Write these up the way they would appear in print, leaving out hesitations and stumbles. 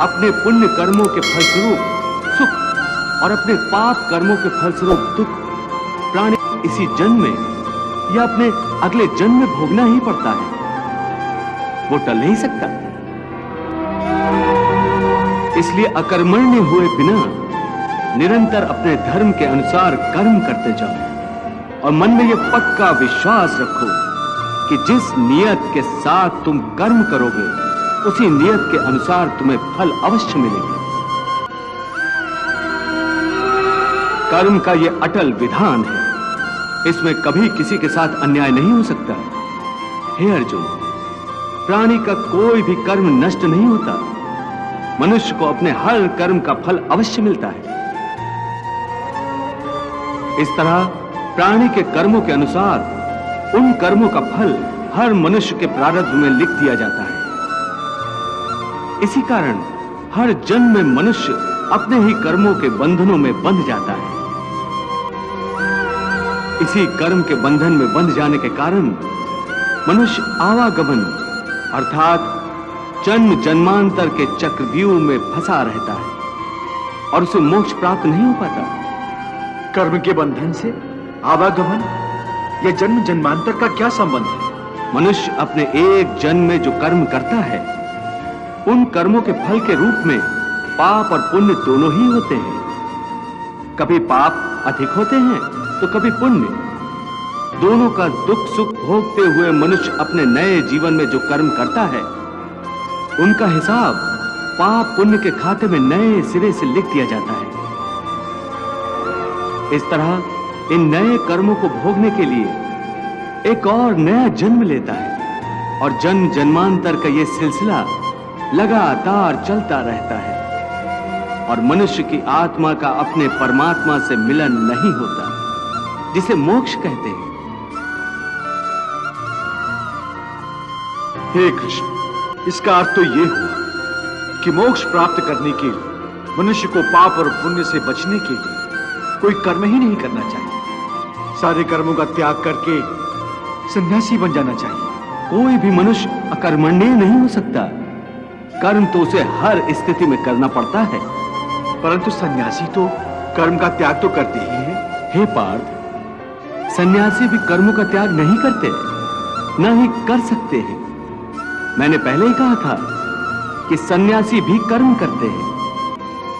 अपने पुण्य कर्मों के फलस्वरूप सुख और अपने पाप कर्मों के फलस्वरूप दुख प्राणी इसी जन्म में या अपने अगले जन्म में भोगना ही पड़ता है। वो टल नहीं सकता। इसलिए अकर्मण्य हुए बिना निरंतर अपने धर्म के अनुसार कर्म करते जाओ और मन में यह पक्का विश्वास रखो कि जिस नियत के साथ तुम कर्म करोगे उसी नियत के अनुसार तुम्हें फल अवश्य मिलेगा। कर्म का यह अटल विधान है, इसमें कभी किसी के साथ अन्याय नहीं हो सकता। हे अर्जुन, प्राणी का कोई भी कर्म नष्ट नहीं होता। मनुष्य को अपने हर कर्म का फल अवश्य मिलता है। इस तरह प्राणी के कर्मों के अनुसार उन कर्मों का फल हर मनुष्य के प्रारब्ध में लिख दिया जाता है। इसी कारण हर जन्म में मनुष्य अपने ही कर्मों के बंधनों में बंध जाता है। इसी कर्म के बंधन में बंध जाने के कारण मनुष्य आवागमन अर्थात जन्म जन्मांतर के चक्रव्यूह में फंसा रहता है और उसे मोक्ष प्राप्त नहीं हो पाता। कर्म के बंधन से आवागमन या जन्म जन्मांतर का क्या संबंध है? मनुष्य अपने एक जन्म में जो कर्म करता है उन कर्मों के फल के रूप में पाप और पुण्य दोनों ही होते हैं। कभी पाप अधिक होते हैं तो कभी पुण्य। दोनों का दुख सुख भोगते हुए मनुष्य अपने नए जीवन में जो कर्म करता है उनका हिसाब पाप पुण्य के खाते में नए सिरे से लिख दिया जाता है। इस तरह इन नए कर्मों को भोगने के लिए एक और नया जन्म लेता है और जन्म जन्मांतर का यह सिलसिला लगातार चलता रहता है और मनुष्य की आत्मा का अपने परमात्मा से मिलन नहीं होता, जिसे मोक्ष कहते हैं। हे कृष्ण, इसका अर्थ तो यह हुआ कि मोक्ष प्राप्त करने के लिए मनुष्य को पाप और पुण्य से बचने के लिए कोई कर्म ही नहीं करना चाहिए। सारे कर्मों का त्याग करके सन्यासी बन जाना चाहिए। कोई भी मनुष्य अकर्मण्य नहीं हो सकता। कर्म तो उसे हर स्थिति में करना पड़ता है। परंतु सन्यासी तो कर्म का त्याग तो करते ही है। हे पार्थ, सन्यासी भी कर्मों का त्याग नहीं करते, न ही कर सकते हैं। मैंने पहले ही कहा था कि सन्यासी भी कर्म करते हैं।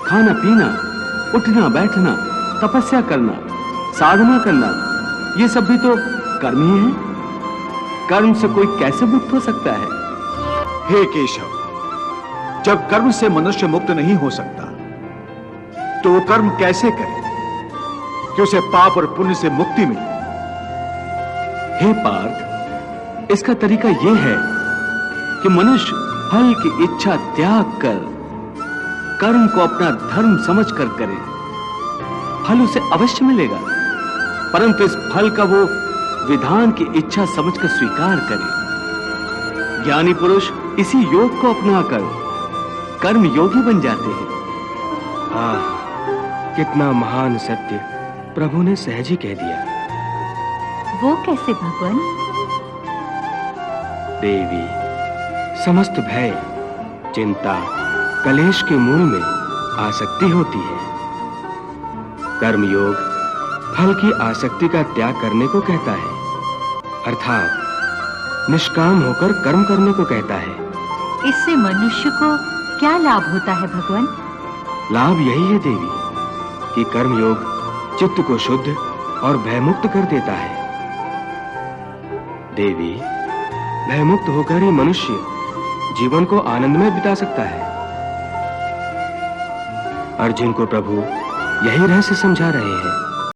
खाना पीना, उठना बैठना, तपस्या करना, साधना करना, ये सब भी तो कर्म ही है। कर्म से कोई कैसे मुक्त हो सकता है? हे केशव, जब कर्म से मनुष्य मुक्त नहीं हो सकता तो वो कर्म कैसे करे कि उसे पाप और पुण्य से मुक्ति मिले? हे पार्थ, इसका तरीका यह है कि मनुष्य फल की इच्छा त्याग कर कर्म को अपना धर्म समझकर करे। फल उसे अवश्य मिलेगा, परंतु इस फल का वो विधान की इच्छा समझकर स्वीकार करे। ज्ञानी पुरुष इसी योग को अपनाकर कर्म योगी बन जाते हैं। कितना महान सत्य प्रभु ने सहज ही कह दिया। वो कैसे भगवान? देवी, समस्त भय, चिंता, कलेश के मूल में आसक्ति होती है। कर्मयोग फल की आसक्ति का त्याग करने को कहता है, अर्थात निष्काम होकर कर्म करने को कहता है। इससे मनुष्य को क्या लाभ होता है भगवान? लाभ यही है देवी कि कर्मयोग चित्त को शुद्ध और भयमुक्त कर देता है। देवी, भयमुक्त होकर ही मनुष्य जीवन को आनंद में बिता सकता है। अर्जुन को प्रभु यही रहस्य समझा रहे हैं।